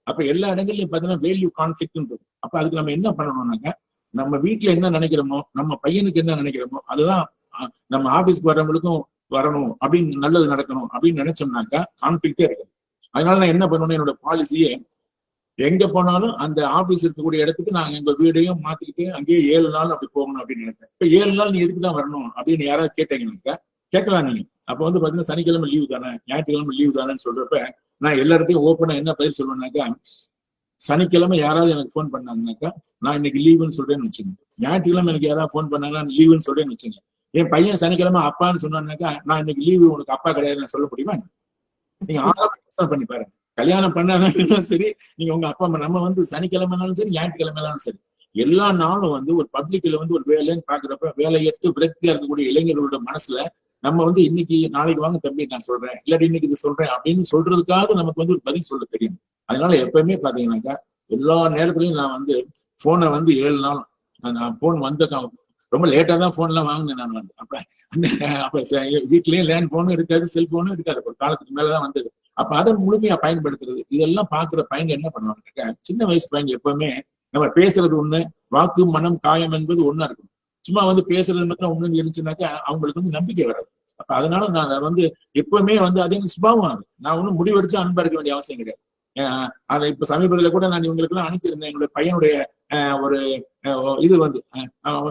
அப்ப எல்லா இடங்கள்லயும் பாத்தீங்கன்னா வேல்யூ கான்ஃபிளிக்ட் இருக்கும். அப்ப அதுக்கு நம்ம என்ன பண்ணணும்னாக்க, நம்ம வீட்டுல என்ன நினைக்கிறோமோ, நம்ம பையனுக்கு என்ன நினைக்கிறோமோ அதுதான் நம்ம ஆபீஸ்க்கு வர்றவங்களுக்கும் வரணும் அப்படின்னு, நல்லது நடக்கணும் அப்படின்னு நினைச்சோம்னாக்கா கான்ஃபிளிக்டே இருக்கு. அதனால நான் என்ன பண்ணுவேன், என்னோட பாலிசியே எங்க போனாலும் அந்த ஆபீஸ் இருக்கக்கூடிய இடத்துக்கு நான் எங்க வீடையும் மாத்திக்கிட்டு அங்கேயே 7 நாள் அப்படி போகணும் அப்படின்னு நினைப்பேன். இப்ப 7 நாள் நீ எதுக்கு தான் வரணும் அப்படின்னு யாராவது கேட்டீங்கன்னாக்கா கேட்கலாம் நீங்க. அப்ப வந்து பாத்தீங்கன்னா சனிக்கிழமை லீவு தானே, ஞாயிற்றுக்கிழமை லீவு தானேன்னு சொல்றப்ப நான் எல்லார்ட்டையும் ஓப்பனா என்ன பதில் சொல்லுவேன்னாக்கா, சனிக்கிழமை யாராவது எனக்கு ஃபோன் பண்ணாங்கன்னாக்கா நான் இன்னைக்கு லீவுன்னு சொல்றேன்னு வச்சுங்க. ஞாயிற்றுக்கிழமை எனக்கு யாராவது ஃபோன் பண்ணாங்கன்னா லீவுன்னு சொல்றேன்னு வச்சுங்க. என் பையன் சனிக்கிழமை அப்பான்னு சொன்னான்னாக்கா நான் இன்னைக்கு லீவு, உனக்கு அப்பா கிடையாதுன்னு சொல்ல முடியுமா? நீங்க ஆரம்பம் பண்ணி பாருங்க. கல்யாணம் பண்ணாலும் சரி, நீங்க உங்க அப்பா அம்மா, நம்ம வந்து சனிக்கிழமைனாலும் சரி ஞாயிற்றுக்கிழமைனாலும் சரி, எல்லா நாளும் வந்து ஒரு பப்ளிக்ல வந்து ஒரு வேலைன்னு பாக்குறப்ப வேலையற்று விரக்தியா இருக்கக்கூடிய இளைஞர்களோட மனசுல நம்ம வந்து இன்னைக்கு நாளைக்கு வாங்க தம்பி நான் சொல்றேன், இல்லாட்டி இன்னைக்கு இது சொல்றேன் அப்படின்னு சொல்றதுக்காக நமக்கு வந்து ஒரு பதில் சொல்ல தெரியும். அதனால எப்பவுமே பாத்தீங்கன்னாக்கா எல்லா நேரத்துலயும் நான் வந்து போனை வந்து 7 நாள், நான் போன் வந்த ரொம்ப லேட்டா தான் போன் எல்லாம் வாங்கினேன் நான் வந்து. அப்ப வீட்லயும் லேண்ட் போனும் இருக்காது, செல்போனும் இருக்காது, ஒரு காலத்துக்கு மேலதான் வந்தது. அப்ப அதை முழுமையா பயன்படுத்துறது, இதெல்லாம் பாக்குற பையங்க என்ன பண்ணுவாங்க, சின்ன வயசு பையங்க எப்பவுமே நம்ம பேசுறது ஒண்ணு, வாக்கு மனம் காயம் என்பது ஒண்ணா இருக்கும். சும்மா வந்து பேசுறது மட்டும் ஒண்ணு இருந்துச்சுனாக்கா அவங்களுக்கு வந்து நம்பிக்கை வராது. அப்ப அதனால நான் வந்து எப்பவுமே வந்து அதே சுபாவம் ஆகுது. நான் ஒன்னும் முடிவெடுத்து அன்பா இருக்க வேண்டிய அவசியம் கிடையாது. அதை இப்ப சமீபத்துல கூட நான் இவங்களுக்கு எல்லாம் அனுப்பியிருந்தேன். என்னுடைய பையனுடைய ஒரு இது வந்து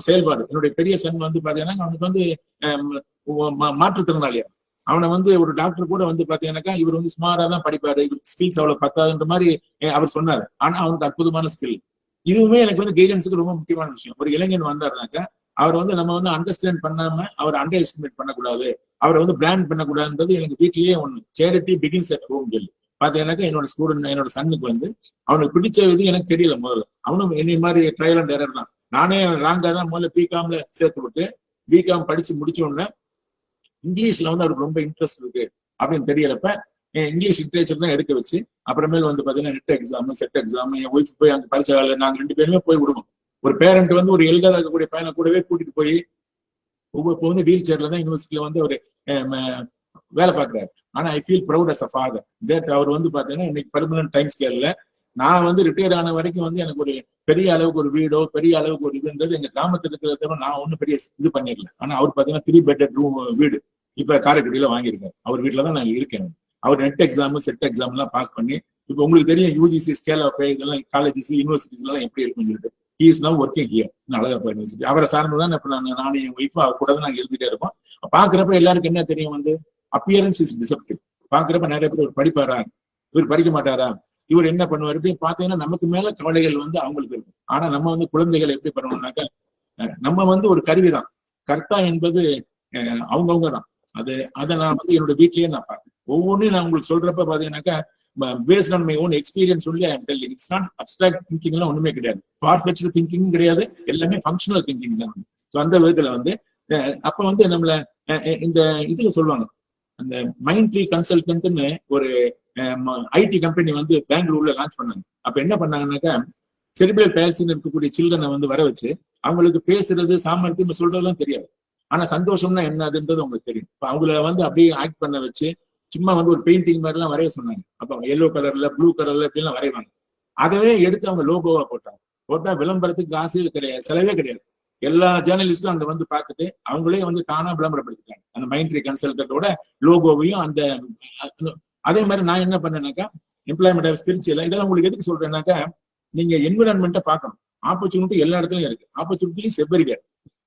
செயல்பாடு. என்னுடைய பெரிய சன் வந்து பாத்தீங்கன்னா அவனுக்கு வந்து மாற்றுத்திறனாளியா, அவனை வந்து ஒரு டாக்டர் கூட வந்து பாத்தீங்கன்னாக்கா இவர் வந்து சுமாரா தான் படிப்பாரு, இவருக்கு ஸ்கில்ஸ் அவ்வளவு பத்தாதுன்ற மாதிரி அவர் சொன்னாரு. ஆனா அவனுக்கு அற்புதமான ஸ்கில். இதுவுமே எனக்கு வந்து கைடன்ஸுக்கு ரொம்ப முக்கியமான விஷயம். ஒரு இளைஞன் வந்தாருனாக்கா அவர் வந்து நம்ம வந்து அண்டர்ஸ்டாண்ட் பண்ணாம அவர் அண்டர் எஸ்டிமேட் பண்ணக்கூடாது, அவரை வந்து பிராண்ட் பண்ணக்கூடாதுன்றது எனக்கு வீட்லயே ஒண்ணு. சேரிட்டி பிகின்ஸ் அட் ஹோம் சொல்லி பாத்தீங்கன்னாக்கா என்னோட ஸ்டூடெண்ட், என்னோட சன்னுக்கு வந்து அவனுக்கு பிடிச்ச இது எனக்கு தெரியல முதல்ல. அவனும் என்னை மாதிரி ட்ரையல் அண்ட் எரர் தான். நானே ராங்கா தான் முதல்ல பிகாம்ல சேர்த்து விட்டு பிகாம் படிச்சு முடிச்ச உடனே இங்கிலீஷ்ல வந்து அவருக்கு ரொம்ப இன்ட்ரெஸ்ட் இருக்கு அப்படின்னு தெரியறப்ப இங்கிலீஷ் லிட்ரேச்சர் தான் எடுக்க வச்சு அப்புறமேல வந்து பாத்தீங்கன்னா நெட் எக்ஸாம், செட் எக்ஸாம், என் ஒய்ஃப் போய் அங்க பரிசை நாங்க 2 பேருமே போய் விடுவோம். ஒரு பேரண்ட் வந்து ஒரு எல்டரா இருக்கக்கூடிய பையனை கூடவே கூட்டிட்டு போய் இப்போ வந்து வீல் சேர்ல தான் யூனிவர்சிட்டியில வந்து அவர் வேலை பார்க்கிறாரு. ஆனா I feel proud as a father that அவர் வந்து பாத்தீங்கன்னா இன்னைக்கு பெர்மனன்ட் டைம் ஸ்கேல்ல நான் வந்து ரிட்டையர் ஆன வரைக்கும் வந்து எனக்கு ஒரு பெரிய அளவுக்கு ஒரு வீடோ பெரிய அளவுக்கு ஒரு இதுன்றது எங்க கிராமத்துல இருக்கிறத நான் ஒன்னும் பெரிய இது பண்ணிடல. ஆனா அவர் பாத்தீங்கன்னா 3 பெட்ரூம் வீடு இப்ப காரைக்குடியில வாங்கியிருக்காரு. அவர் வீட்டுல தான் நான் இருக்கேன். அவர் நெட் எக்ஸாம், செட் எக்ஸாம் எல்லாம் பாஸ் பண்ணி இப்ப உங்களுக்கு தெரியும் யூஜிசி ஸ்கேல் ஆஃப் இதெல்லாம் காலேஜஸ் யூனிவர்சிட்டிஸ் எல்லாம் எப்படி இருக்குன்னு சொல்லிட்டு he is now working here Alagappa university. அவரை சார்ந்துதான் இப்ப நானும் என் ஒய்ஃபா கூட தான் நாங்க இருந்துட்டே இருப்போம். பாக்குறப்ப எல்லாருக்கும் என்ன தெரியும் வந்து அப்பியரன்ஸ் இஸ் டிசப்டிவ். பாக்குறப்ப நிறைய பேர் இவர் படிப்பாரா, இவர் படிக்க மாட்டாரா, இவர் என்ன பண்ணுவார் இப்படின்னு பாத்தீங்கன்னா நமக்கு மேல கவலைகள் வந்து அவங்களுக்கு இருக்கும். ஆனா நம்ம வந்து குழந்தைகள் எப்படி பண்ணணும்னாக்கா நம்ம வந்து ஒரு கருவிதான், கர்த்தா என்பது அவங்கவுங்க தான். அதை நான் வந்து என்னோட வீட்லயே நான் பார்ப்பேன். ஒவ்வொன்றையும் நான் உங்களுக்கு சொல்றப்ப பாத்தீங்கன்னாக்கா based on my own experience சொல்லி இட்ஸ் நாட் அப்டிராக்ட் திங்கிங் எல்லாம் ஒண்ணுமே கிடையாது, ஃபார்ஃபெட்ச்டு திங்கிங் கிடையாது, எல்லாமே ஃபங்க்ஷனல் திங்கிங் தான். ஸோ அந்த விதத்துல வந்து அப்ப வந்து நம்மள இந்த இதுல சொல்லுவாங்க, அந்த மைண்ட் ட்ரீ கன்சல்டன்ட்னு ஒரு ஐடி கம்பெனி வந்து பெங்களூர்ல லான்ச் பண்ணாங்க. அப்ப என்ன பண்ணாங்கன்னாக்கா செரிபிரல் பால்சின்னு இருக்கக்கூடிய சில்ட்ரனை வந்து வர வச்சு அவங்களுக்கு பேசுறது சாமர்த்தியம் சொல்றதெல்லாம் தெரியாது, ஆனா சந்தோஷம்னா என்னதுன்றது உங்களுக்கு தெரியும். இப்ப அவங்கள வந்து அப்படியே ஆக்ட் பண்ண வச்சு சும்மா வந்து ஒரு பெயிண்டிங் மாதிரி எல்லாம் வரைய சொன்னாங்க. அப்ப எல்லோ கலர்ல ப்ளூ கலர்ல இப்படிலாம் வரைவாங்க. அதவே எடுத்து அவங்க லோகோவா போட்டா விளம்பரத்துக்கு காசு கிடையாது, செலவே கிடையாது. எல்லா ஜேர்னலிஸ்டும் அங்க வந்து பார்த்துட்டு அவங்களே வந்து தானா விளம்பரப்படுத்திட்டாங்க அந்த மைண்ட் ட்ரீ கன்சல்டன்டோட லோகோவையும். அந்த அதே மாதிரி நான் என்ன பண்ணேன்னாக்கா எம்ப்ளாய்மெண்ட் ஆஃப் திருச்சியில இதெல்லாம் உங்களுக்கு எதுக்கு சொல்றேன்னாக்கா நீங்க என்விரான்மெண்ட்டை பார்க்கணும். ஆப்பர்ச்சுனிட்டி எல்லா இடத்துலயும் இருக்கு, ஆப்பர்ச்சுனிட்டி செவ்வரிக்காரு.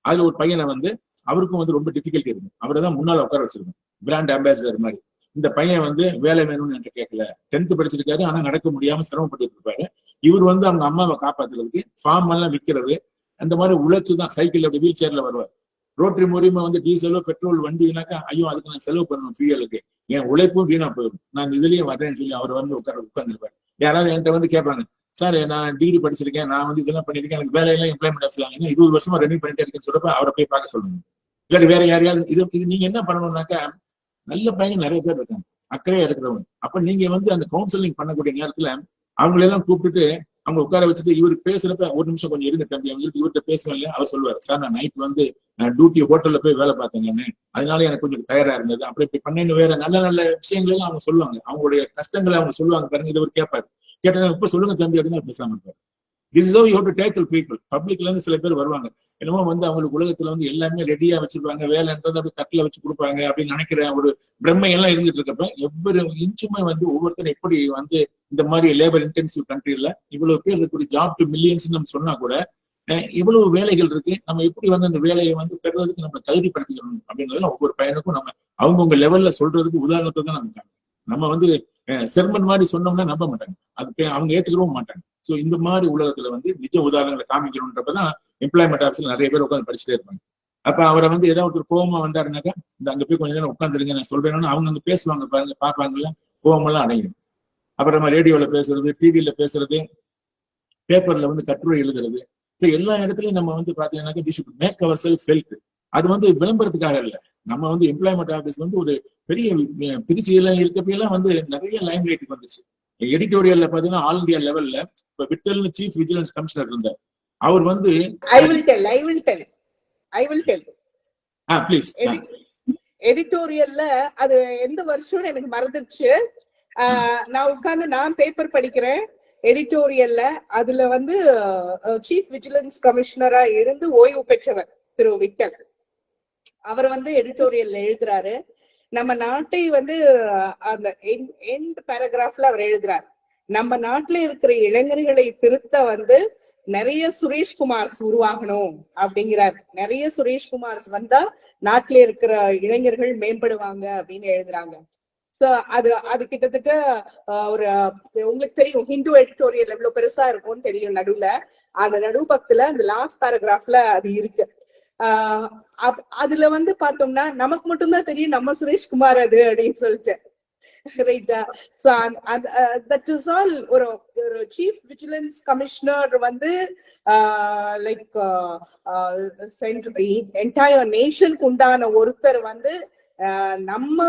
அதுல ஒரு பையனை வந்து அவருக்கும் வந்து ரொம்ப டிஃபிகல்ட்டி இருக்கு, அவரை தான் முன்னால உட்கார வச்சிருக்கோம் பிராண்ட் அம்பாசிடர் மாதிரி. இந்த பையன் வந்து வேலை வேணும்னு என்கிட்ட கேட்கல, 10th படிச்சிருக்காரு, ஆனா நடக்க முடியாம சிரமப்பட்டு இருப்பாரு. இவர் வந்து அவங்க அம்மாவை காப்பாத்துறதுக்கு ஃபார்ம் எல்லாம் விற்கிறது, அந்த மாதிரி உழைச்சுதான் சைக்கிள் அப்படி வீல் சேர்ல வருவார். ரோட்டரி மூலியமா வந்து டீசலோ பெட்ரோல் வண்டினாக்கா ஐயோ அதுக்கு நான் செலவு பண்ணணும், ஃபியூயலுக்கு என் உழைப்பும் வீணா போயிடும், நான் இதுலயே வரேன்னு சொல்லி அவர் வந்து உட்கார்ந்துருப்பாரு. யாராவது என்கிட்ட வந்து கேட்பாங்க, சார் நான் டிகிரி படிச்சிருக்கேன், நான் வந்து இதெல்லாம் பண்ணிருக்கேன், எனக்கு வேலையெல்லாம் எம்ப்ளாய்மெண்ட் ஆஃபீஸ்ல 20 வருஷமா ரன்னிங் பண்ணிட்டே இருக்கேன்னு சொல்றப்ப அவரை போய் பார்க்க சொல்லுங்க. இல்லாட்டி வேற யாரையாவது இது நீங்க என்ன பண்ணணும்னாக்கா நல்ல பையன் நிறைய பேர் இருக்காங்க, அக்கறையா இருக்கிறவங்க. அப்ப நீங்க வந்து அந்த கவுன்சிலிங் பண்ணக்கூடிய நேரத்துல அவங்களெல்லாம் கூப்பிட்டுட்டு அவங்க உட்கார வச்சுட்டு இவரு பேசுறப்ப ஒரு நிமிஷம் கொஞ்சம் இருங்க தம்பி அவங்களுக்கு இவர்கிட்ட பேசுவேன் இல்லையா, அவர் சொல்லுவார், சார் நான் நைட் வந்து டியூட்டி ஹோட்டல்ல போய் வேலை பார்த்தேங்கன்னு, அதனால எனக்கு கொஞ்சம் டயர்டா இருந்தது, அப்படி இப்படி பண்ணேன்னு வேற நல்ல நல்ல விஷயங்கள் எல்லாம் அவங்க சொல்லுவாங்க, அவங்களுடைய கஷ்டங்களை அவங்க சொல்லுவாங்க பாருங்க. இதை ஒரு கேட்பாரு, கேட்டா இப்ப சொல்லுங்க தம்பி அப்படின்னு பேசாம இருப்பாரு. This is how you have to tackle people. பப்ளிக்ல இருந்து சில பேர் வருவாங்க, என்னமோ வந்து அவங்களுக்கு உலகத்துல வந்து எல்லாமே ரெடியா வச்சிருப்பாங்க, வேலைன்றது அப்படி தட்டுல வச்சு கொடுப்பாங்க அப்படின்னு நினைக்கிற ஒரு பிரம்மை எல்லாம் இருந்துட்டு இருக்கப்ப எவ்வளவு இன்ச்சுமே வந்து ஒவ்வொருத்தரும் எப்படி வந்து இந்த மாதிரி லேபர் இன்டென்சிவ் கண்ட்ரில இவ்வளவு பேர் இருக்கக்கூடிய ஜாப் டு மில்லியன்ஸ் நம்ம சொன்னா கூட இவ்வளவு வேலைகள் இருக்கு, நம்ம எப்படி வந்து அந்த வேலையை வந்து பெறுறதுக்கு நம்ம தகுதிப்படுத்திக்கணும் அப்படின்றதுல ஒவ்வொரு பையனுக்கும் நம்ம அவங்கவுங்க லெவல்ல சொல்றதுக்கு உதாரணத்தை தான் நம்ம வந்து செர்மன் மாதிரி சொன்னோம்னா நம்ப மாட்டாங்க, அது அவங்க ஏத்துக்கவும் மாட்டாங்க. சோ இந்த மாதிரி உலகத்துல வந்து நிஜ உதாரணங்களை காமிக்கணும்ன்றப்பதான் எம்ப்ளாய்மெண்ட் ஆஃபீஸ்ல நிறைய பேர் உட்காந்து படிச்சுட்டே இருப்பாங்க. அப்ப அவரை வந்து ஏதாவது ஒருத்தர் கோவமா வந்தாருனாக்கா இந்த அங்க போய் கொஞ்ச நேரம் உட்காந்துருங்க நான் சொல்றேன்னு அவங்க அங்க பேசுவாங்க பாருங்க, பார்ப்பாங்கல்ல, கோவமெல்லாம் அடையும். அப்புறம் நம்ம ரேடியோல பேசுறது, டிவியில பேசுறது, பேப்பர்ல வந்து கட்டுரை எழுதுறது, எல்லா இடத்துலயும் நம்ம வந்து பாத்தீங்கன்னாக்கா we should make ourselves felt. அது வந்து விளம்பரத்துக்காக இல்ல, நம்ம வந்து எம்ப்ளாய்மெண்ட் ஆஃபீஸ் வந்து ஒரு பெரிய திருச்சியில இருக்கப்பெல்லாம் வந்து நிறைய லைம் லைட்டுக்கு வந்துச்சு. எடிட்டோரியல்ல பாத்தீங்கன்னா ஆல் இந்தியா லெவல்ல இப்ப விட்டல் சீஃப் விஜிலன்ஸ் கமிஷனர் இருந்தார். அவர் வந்து எடிட்டோரியல்ல அது எந்த வருஷம் எனக்கு மறந்துடுச்சு. நான் உட்கார்ந்து நான் பேப்பர் படிக்கிறேன் எடிட்டோரியல்ல. அதுல வந்து சீஃப் விஜிலன்ஸ் கமிஷனரா இருந்து ஓய்வு பெற்றவர் திரு விட்டல், அவர் வந்து எடிட்டோரியல்ல எழுதுறாரு. நம்ம நாட்டை வந்து அந்த எண்ட் பேராகிராஃப்ல அவர் எழுதுறாரு, நம்ம நாட்டுல இருக்கிற இளைஞர்களை திருத்த வந்து நிறைய சுரேஷ்குமார்ஸ் உருவாகணும் அப்படிங்கிறார். நிறைய சுரேஷ்குமார்ஸ் வந்தா நாட்டுல இருக்கிற இளைஞர்கள் மேம்படுவாங்க அப்படின்னு எழுதுறாங்க. சோ அது கிட்டத்தட்ட ஒரு உங்களுக்கு தெரியும் ஹிந்து எடிட்டோரியல் எவ்வளவு பெருசா இருக்கும்னு தெரியும். நடுவுல அந்த நடுவு பக்கத்துல அந்த லாஸ்ட் பேராகிராஃப்ல அது இருக்கு. அதுல வந்து பார்த்தோம்னா நமக்கு மட்டும்தான் தெரியும் நம்ம சுரேஷ்குமார் அது அப்படின்னு சொல்லிட்டு, ரைட்டா? So that is all. ஒரு சீஃப் விஜிலன்ஸ் கமிஷனர் வந்து லைக் என்டையர் நேஷனுக்கு உண்டான ஒருத்தர் வந்து நம்ம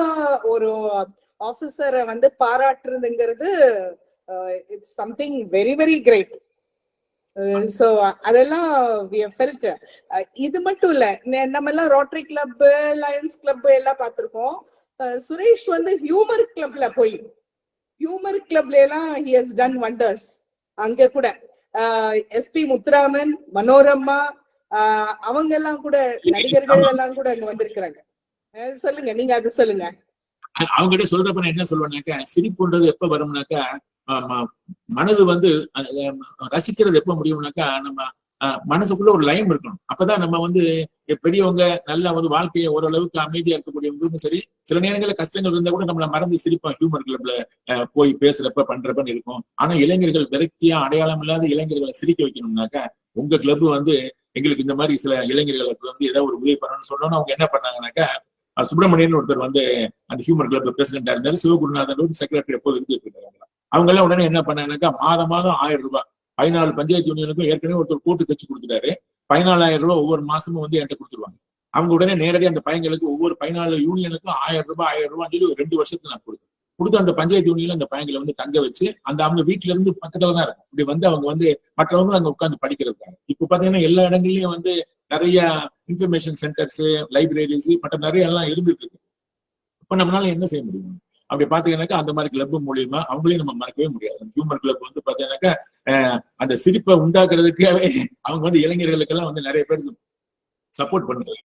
ஒரு ஆபீசரை வந்து பாராட்டுறதுங்கிறது it's something very very great. So அதெல்லாம் we have felt. இது மட்டும் இல்ல, நம்ம எல்லாம் ரோட்டரி கிளப், லயன்ஸ் கிளப் எல்லாம் பார்த்திருக்கோம். சுரேஷ் வந்து ஹியூமர் கிளப்ல போய் ஹியூமர் கிளப்ல எல்லாம் he has done wonders. அங்க கூட எஸ்பி முத்துராமன், மனோரமா அவங்க எல்லாம் கூட, நடிகர்கள் எல்லாம் கூட அங்க வந்திருக்கிறாங்க. சொல்லுங்க, நீங்க அது சொல்லுங்க. அவங்க கிட்ட சொல்றப்ப என்ன சொல்லுவேன்னாக்கா, சிரிப்புன்றது எப்ப வரும்னாக்கா மனது வந்து ரசிக்கிறது எப்ப முடியும்னாக்கா நம்ம மனசுக்குள்ள ஒரு லயம் இருக்கணும். அப்பதான் நம்ம வந்து பெரியவங்க நல்ல ஒரு வாழ்க்கையை ஓரளவுக்கு அமைதியா இருக்கக்கூடியவங்களுக்கும் சரி, சில நேரங்களில் கஷ்டங்கள் இருந்தா கூட நம்மள மறந்து சிரிப்போம் ஹியூமர் கிளப்ல போய் பேசுறப்ப பண்றப்பன்னு இருக்கும். ஆனா இளைஞர்கள் வெரைட்டியா அடையாளம் இல்லாத இளைஞர்களை சிரிக்க வைக்கணும்னாக்கா உங்க கிளப் வந்து எங்களுக்கு இந்த மாதிரி சில இளைஞர்களுக்கு வந்து ஏதாவது ஒரு உதவி பண்ணணும்னு சொன்னோம்னா அவங்க என்ன பண்ணாங்கன்னாக்கா, சுப்பிரமணியன் ஒருத்தர் வந்து அந்த ஹியூமர் கிளப் பிரசிடென்டா இருந்தாரு, சிவகுருநாதன் செக்ரட்டரி எப்போது இருந்துட்டு இருக்காங்க. அவங்க எல்லாம் உடனே என்ன பண்ணாங்கன்னாக்கா மாதம் 1000 ரூபாய் 14 பஞ்சாயத்து யூனியனுக்கும் ஏற்கனவே ஒருத்தர் கூட்டு தச்சு கொடுத்துட்டாரு, 14,000 ரூபாய் ஒவ்வொரு மாசமும் வந்து என்கிட்ட கொடுத்துருவாங்க. அவங்க உடனே நேரடியாக அந்த பையங்களுக்கு ஒவ்வொரு 14 யூனியனுக்கும் 1000 ரூபாய் 1000 ரூபாய் சொல்லி 2 வருஷத்துக்கு நான் கொடுத்து அந்த பஞ்சாயத்து யூனியன்ல அந்த பையங்களை வந்து தங்க வச்சு அந்த அவங்க வீட்டுல இருந்து பக்கத்துல தான் இருக்கும். இப்படி வந்து அவங்க வந்து மற்றவங்க அங்க உட்காந்து படிக்கிறதுக்காங்க. இப்ப பாத்தீங்கன்னா எல்லா இடங்கள்லயும் வந்து நிறைய இன்ஃபர்மேஷன் சென்டர்ஸ், லைப்ரரிஸ் மற்ற நிறைய எல்லாம் இருந்துட்டு இருக்கு. இப்ப நம்மளால என்ன செய்ய முடியும்? அப்படி பாத்தீங்கன்னாக்கா அந்த மாதிரி கிளப் மூலியமா அவங்களையும் நம்ம மறக்கவே முடியாது. ஹியூமர் கிளப் வந்து பாத்தீங்கன்னாக்கா அந்த சிரிப்பை உண்டாக்குறதுக்காகவே அவங்க வந்து இளைஞர்களுக்கெல்லாம் வந்து நிறைய பேருக்கு சப்போர்ட் பண்ணுறாங்க.